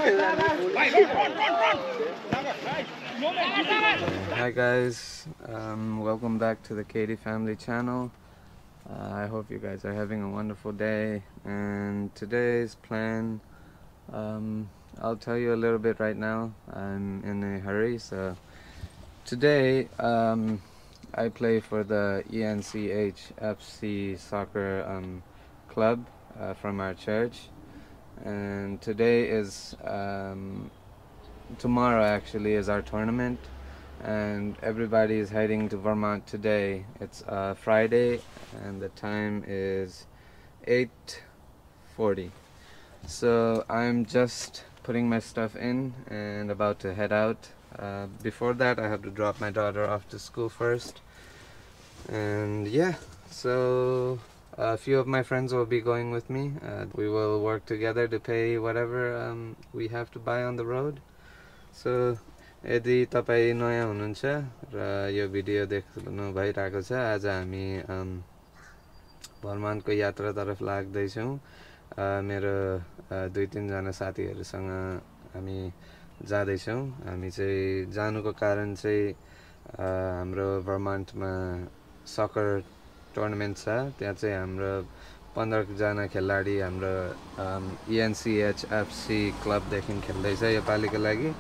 Hi guys, welcome back to the Katie Family channel. I hope you guys are having a wonderful day, and today's plan, I'll tell you a little bit right now. I'm in a hurry. So today I play for the ENCH FC soccer club from our church, and today is tomorrow actually is our tournament, and everybody is heading to Vermont today. It's Friday and the time is 8:40. So I'm just putting my stuff in and about to head out. Before that I have to drop my daughter off to school first, and yeah, so a few of my friends will be going with me. We will work together to pay whatever we have to buy on the road. So यदि तपाईं नयाँ हुनुहुन्छ र यो video देख्नु भइरहेको छ, आज हामी भर्मानको यात्रातर्फ लाग्दैछौँ। मेरो 2-3 जना साथीहरुसँग हामी जाँदैछौँ। हामी चाहिँ जानुको कारण चाहिँ हाम्रो भर्मान्टमा सकर टुर्नामेन्ट छ। त्यहाँ चाहिँ हाम्रो 15 जना खेलाडी हाम्रो ENCH FC क्लबदेखि खेल्दैछ यो पालिको लागि।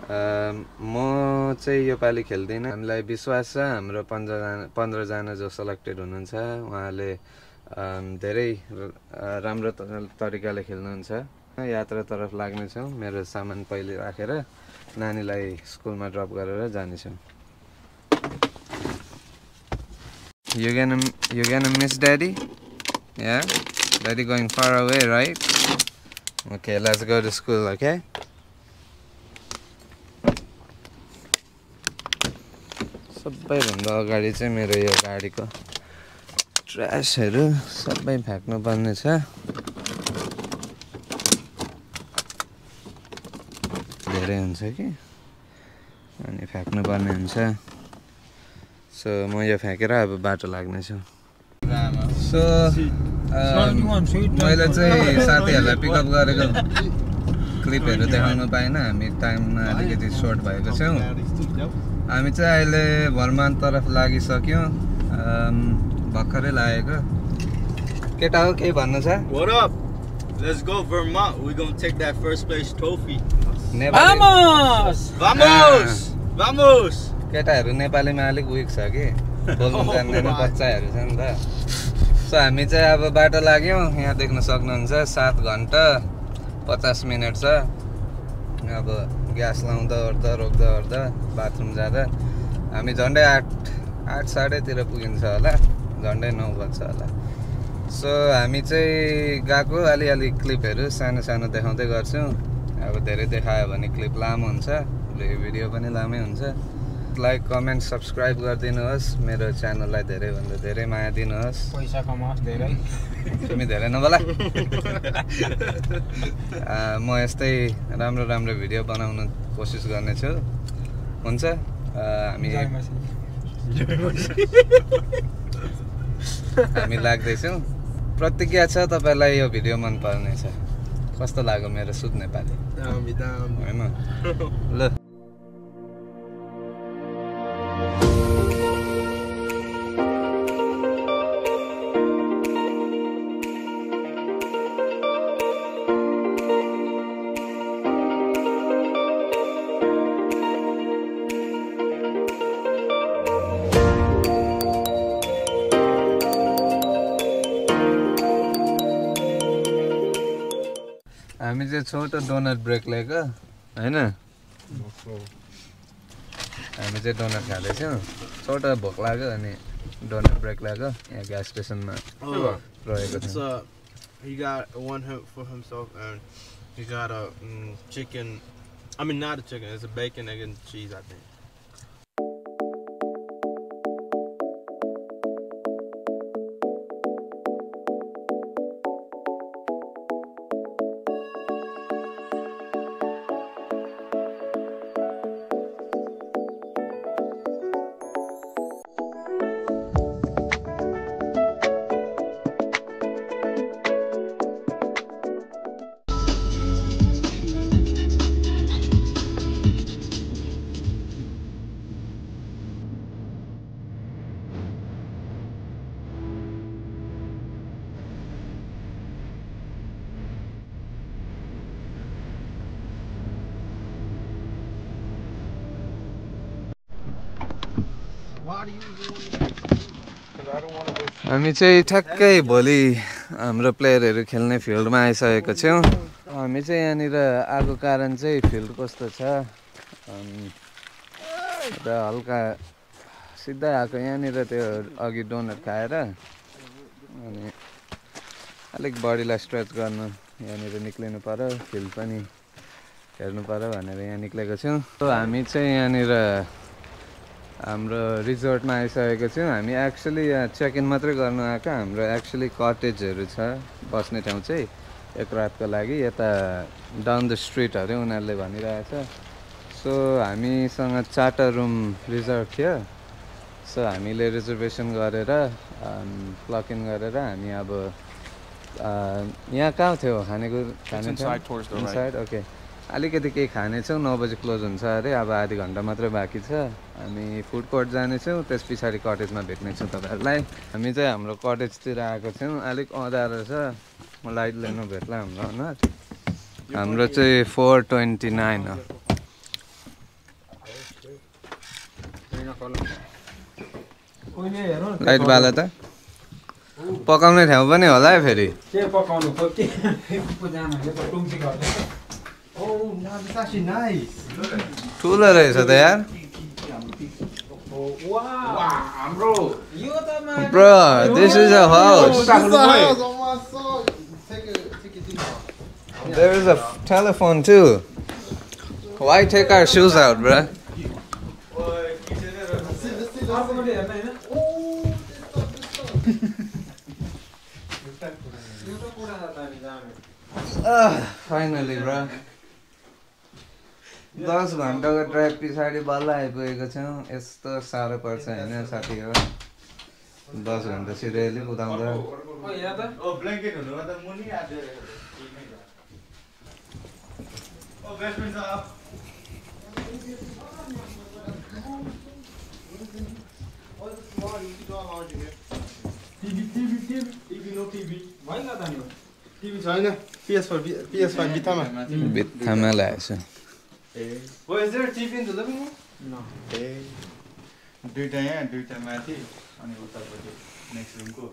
म चाहिँ यो पालि खेल्दिन। हामीलाई विश्वास छ हाम्रो 15 जना जो सेलेक्टेड हुनुहुन्छ उहाँले धेरै राम्रो तरिकाले खेल्नुहुन्छ। यात्रातर्फ लाग्नेछौँ। मेरो सामान पहिले राखेर नानीलाई स्कुलमा ड्रप गरेर जानेछौँ। You gonna miss daddy? Yeah? Daddy going far away, right? Okay, let's go to school, okay? सबैभन्दा अगाडि चाहिँ मेरो यो गाडीको ट्र्यासहरु सबै फ्याक्नु पर्ने छ। धेरै हुन्छ कि अनि फ्याक्नु पर्ने हुन्छ। सो म यो फ्याकेर अब बाटो लाग्ने छु। सो मैले चाहिँ साथीहरुलाई पिकअप गरेको क्लिपहरु देखाउन पाइन। हामी टाइममा अलिकति शॉर्ट भएको छौं। हामी चाहिँ अहिले भर्मान तर्फ लागिसक्यौं। भर्खरै लागेको। केटा हो के भन्नु छ? What up? Let's go Vermont. We're going to take that first place trophy. Vamos! Vamos! Vamos! केटाहरु नेपालीमा अलिक वीक छ कि बोल्नु जान्दैन, बच्चाहरु छ नि त। सो हामी चाहिँ अब बाटो लाग्यौं। यहाँ देख्न सक्नुहुन्छ 7 घण्टा 50 मिनेट छ। अब ग्यास लाउँदा ओर्दा रोक्दा ओर्दा बाथरुम जाँदा हामी झन्डै 8 साढे तिर पुगिन्छ होला। झन्डै 9 बज्छ होला। सो हामी चाहिँ गएको अलि क्लिपहरु सानो सानो देखाउँदै गर्छौं। अब धेरै देखायो भने क्लिप लामो हुन्छ र यो भिडियो पनि लामै हुन्छ। लाइक कमेन्ट सब्स्क्राइब गरिदिनुहोस्। मेरो च्यानललाई धेरै भन्दा धेरै माया दिनुहोस्। पैसा कमाओस् धेरै। तिमी धेरै नबोला। म यस्तै राम्रो भिडियो बनाउन कोसिस गर्ने छु। हुन्छ? हामी लाग्दैछौँ। प्रतिज्ञा छ तपाईलाई यो भिडियो मन पर्नेछ। कस्तो लाग्यो मेरो शुद्ध नेपाली? हैन? ल हामी चाहिँ छोटो डोनट ब्रेक लिएको हैन। हामी चाहिँ डोनट खाँदैछौँ। छोटो भोक लाग्यो अनि डोनट ब्रेक लिएको यहाँ ग्यास स्टेसनमा रहेको छ। He got one for himself, and he got a chicken. I mean, not a chicken. It's a bacon, egg, and cheese, I think. हामी चाहिँ ठ्याक्कै भोलि हाम्रो प्लेयरहरू खेल्ने फिल्डमा आइसकेको छौँ। हामी चाहिँ यहाँनिर आएको कारण चाहिँ फिल्ड कस्तो छ र हल्का सिधै आएको यहाँनिर त्यो अघि डोनट खाएर अनि अलिक बडीलाई स्ट्रेच गर्नु यहाँनिर निक्लिनु पर्यो, फिल्ड पनि हेर्नु पर्यो भनेर यहाँ निक्लेको छौँ। हामी चाहिँ यहाँनिर हाम्रो रिजोर्टमा आइसकेको छौँ। हामी एक्चुअली यहाँ चेक इन मात्रै गर्नु आएको, हाम्रो एक्चुअली कटेजहरू छ बस्ने ठाउँ चाहिँ एक रातको लागि, यता डाउन द स्ट्रिट अरे उनीहरूले भनिरहेछ। सो हामीसँग 4टा रुम रिजर्भ थियो। सो हामीले रिजर्भेसन गरेर क्लक इन गरेर हामी अब यहाँ कहाँ थियो खाने इनसाइड? ओके, अलिकति केही खानेछौँ, 9 बजी क्लोज हुन्छ अरे, अब आधी घन्टा मात्रै बाँकी छ। हामी फुड कोर्ट जानेछौँ, त्यस पछाडि कटेजमा भेट्नेछौँ तपाईँहरूलाई। हामी चाहिँ हाम्रो कटेजतिर आएको छौँ, अलिक अँध्यारो छ, लाइट लिनु भेट्ला हाम्रो अनुहार। हाम्रो चाहिँ 429 हो। लाइट बाला त पकाउने ठाउँ पनि होला है फेरि। Oh, no, that's actually nice. ठुलो रहेछ त यार। Wow, bro. Bro, this is a house. This is a house on my soul. Take a deep one. There is a telephone too. Why take our shoes out, bro? Finally, bro. 10 घन्टाको drive पछाडि बल्ल आइपुगेको छौँ। यस्तो साह्रो पर्छ होइन साथी हो, 10 घन्टा सिरियली कुदाउँदा। PS5 बित्थामा ल्याएछु। Well, is there a TV in the living room? No. दुईटा यहाँ दुईटा माथि अनि उतापट्टि नेक्स्ट रुमको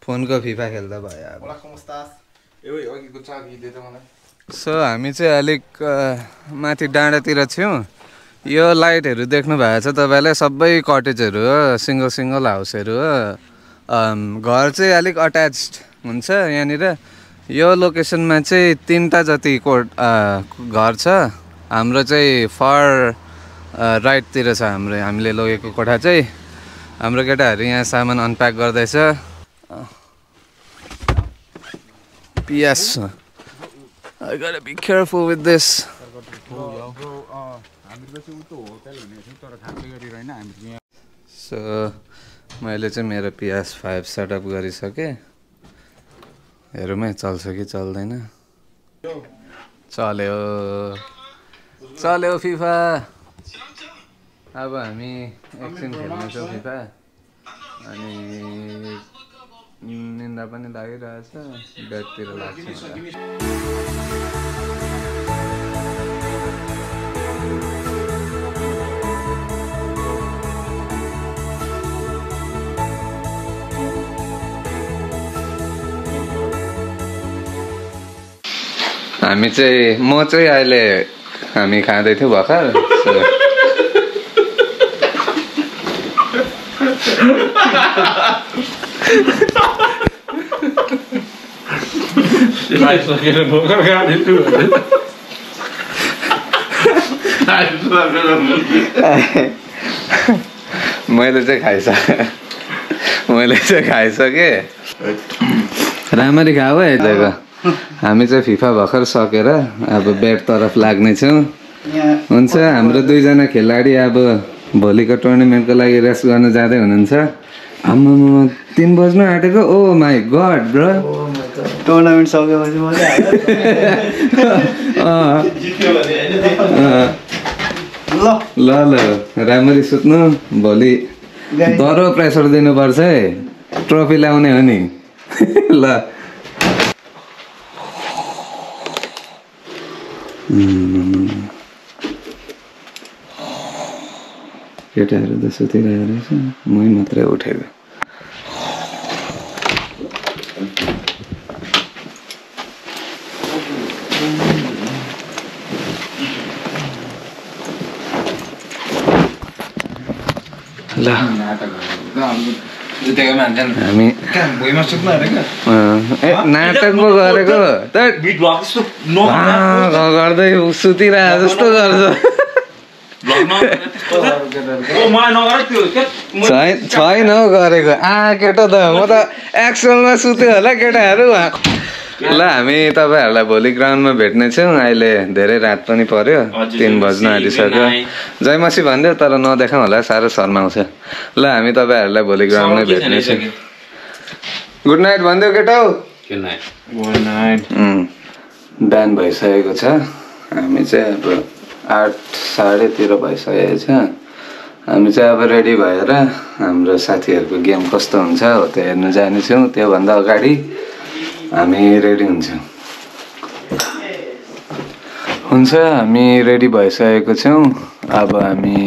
फोनको फिफा खेल्दा भयो अब। Hola, ¿cómo estás? अघिको चाबी दे त मलाई। सो हामी चाहिँ अलिक माथि डाँडातिर छौँ। यो लाइटहरू देख्नु भएको छ तपाईँलाई, सबै कटेजहरू हो, सिङ्गल हाउसहरू हो। घर चाहिँ अलिक अट्याच्ड हुन्छ यहाँनिर। यो लोकेसनमा चाहिँ 3टा जति घर छ। हाम्रो चाहिँ फर राइटतिर छ हामीले लगेको कोठा चाहिँ। हाम्रो केटाहरू यहाँ सामान अनप्याक गर्दैछ। PS, I gotta be careful with this. So मैले चाहिँ मेरो PS5 सेटअप गरिसकेँ। हेरौँ है चल्छ कि चल्दैन। चल्यो फिफा। अब हामी एकछिन खेल्नेछौँ फिफा। अनि निन्दा पनि लागिरहेछ, बेडतिर लाग्छ। हामी चाहिँ म चाहिँ अहिले हामी खाँदै थियौँ भर्खर। मैले चाहिँ खाइसकेँ। राम्ररी खाऊ है जग्गा। हामी चाहिँ फिफा भर्खर सकेर अब बेड तरफ लाग्नेछौँ। हुन्छ, हाम्रो 2जना खेलाडी अब भोलिको टुर्नामेन्टको लागि रेस्ट गर्न जाँदै हुनुहुन्छ। आम्मामा 3 बज्नु आँटेको। ओ माई गड ब्रो, टुर्नामेन्ट सकेपछि ल राम्ररी सुत्नु। भोलि डह्रो प्रेसर दिनुपर्छ है, ट्रफी ल्याउने हो नि। ल केटाहरू त सुतिरहेको रहेछ मै मात्रै उठेको ल हामी नाटक पो गरेको गर्दै सुतिरहेको जस्तो गर्छ छैन हौ गरेको केटा त म त एक्सलमा सुत्यो होला केटाहरू ल हामी तपाईँहरूलाई भोलि ग्राउन्डमा भेट्नेछौँ अहिले धेरै रात पनि पर्यो 3 बज्न आँटिसक्यो जयमसी भन्दै तर नदेखाउँ होला साह्रो शर्माउँछ ल हामी तपाईँहरूलाई भोलि ग्राउन्डमै भेट्नेछौँ गुड नाइट भन्दै केटा हौ गुड नाइट बिहान भइसकेको छ हामी चाहिँ अब 8:30 तिर भइसकेको छ हामी चाहिँ अब रेडी भएर हाम्रो साथीहरूको गेम कस्तो हुन्छ हो त्यो हेर्नु जानेछौँ त्योभन्दा अगाडि हामी रेडी हुन्छौँ हुन्छ हामी रेडी भइसकेको छौँ अब हामी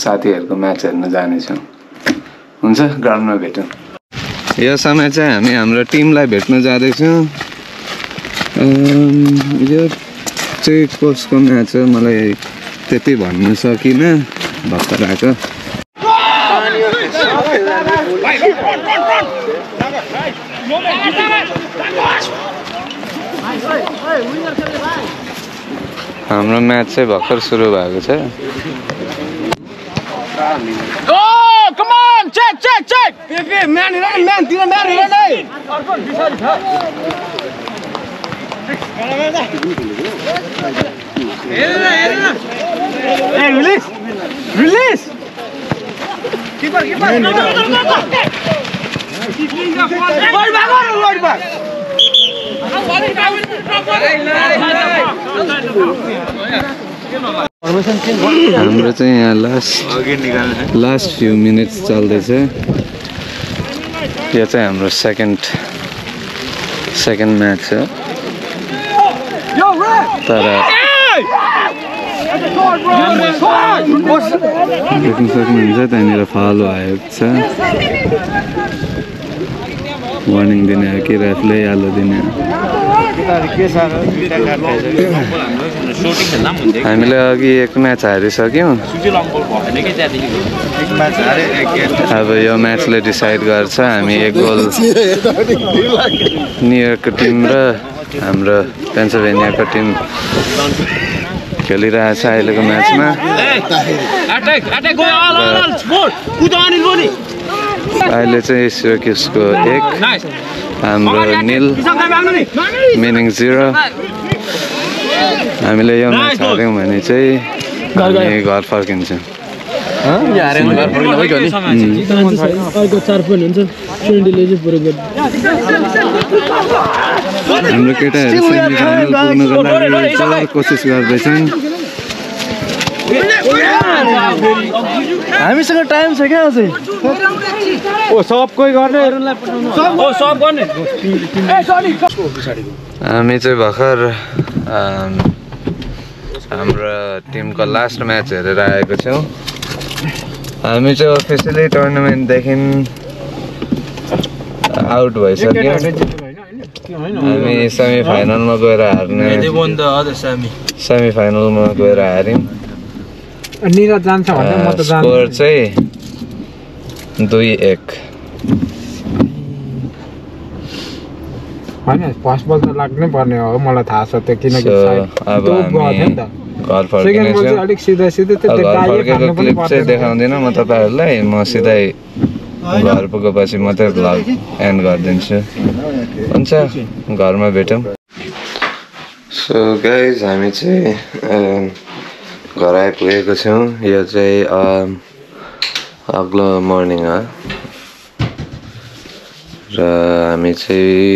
साथीहरूको म्याच हेर्न जानेछौँ हुन्छ ग्राउन्डमा भेटौँ यो समय चाहिँ हामी हाम्रो टिमलाई भेट्न जाँदैछौँ यो चाहिँ कसको म्याच हो मलाई त्यति भन्न सकिनँ भर्खर आएको हाम्रो म्याच चाहिँ भर्खर सुरु भएको छ हाम्रो चाहिँ यहाँ लास्ट फ्यु मिनट्स चल्दैछ यो चाहिँ हाम्रो सेकेन्ड म्याच हो तर देख्न सक्नुहुन्छ त्यहाँनिर फालो आएको छ वार्निङ दिने हो कि रेफले यालो दिने हो हामीले अघि एक म्याच हारिसक्यौँ अब यो म्याचले डिसाइड गर्छ हामी 1 गोल न्युयोर्कको टिम र हाम्रो पेन्सिल्भेनियाको टिम खेलिरहेछ अहिलेको म्याचमा अहिले चाहिँ सिराक्युसको 1 हाम्रो निल मिनिङ 0 हामीले यो म्याच हार्यौँ भने चाहिँ हामी घर फर्किन्छौँ हाम्रो केटाहरू सेमिफाइनल पुग्नको लागि कोसिस गर्दैछन् हामीसँग टाइम छ क्या अझै हामी चाहिँ भर्खर हाम्रो टिमको लास्ट म्याच हेरेर आएको छौँ हामी चाहिँ अफिसियली टुर्नामेन्टदेखि आउट भइसक्यौँ हामी सेमिफाइनलमा गएर हार्ने सेमिफाइनलमा गएर हार्यौँ स्कोर चाहिँ 2-1 हैन फर्स्ट बल त लाग्नै पर्ने हो मलाई थाहा छ त्यो किनकि अब हामी घर फर्किनेछौँ अलिक सिधा सिधा त्यो फर्केको क्लिप चाहिँ देखाउँदिनँ म तपाईँहरूलाई म सिधै घर पुगेपछि मात्रै भ्लग एन्ड गरिदिन्छु हुन्छ घरमा भेटौँ सो गाइज हामी चाहिँ घर आइपुगेको छौँ यो चाहिँ अग्लो मर्निङ हो र हामी चाहिँ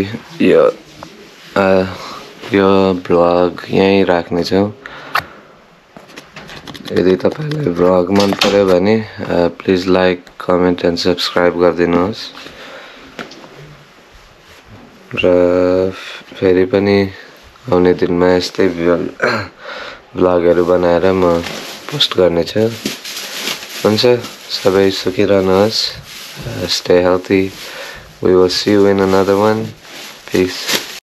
यो भ्लग यहीँ राख्नेछौँ यदि तपाईँलाई भ्लग मन पर्यो भने please like comment and subscribe गरिदिनुहोस् र फेरि पनि आउने दिनमा यस्तै भ्लगहरू बनाएर म पोस्ट गर्नेछु हुन्छ सबै सुखी रहनुहोस् stay healthy we will see you in another one peace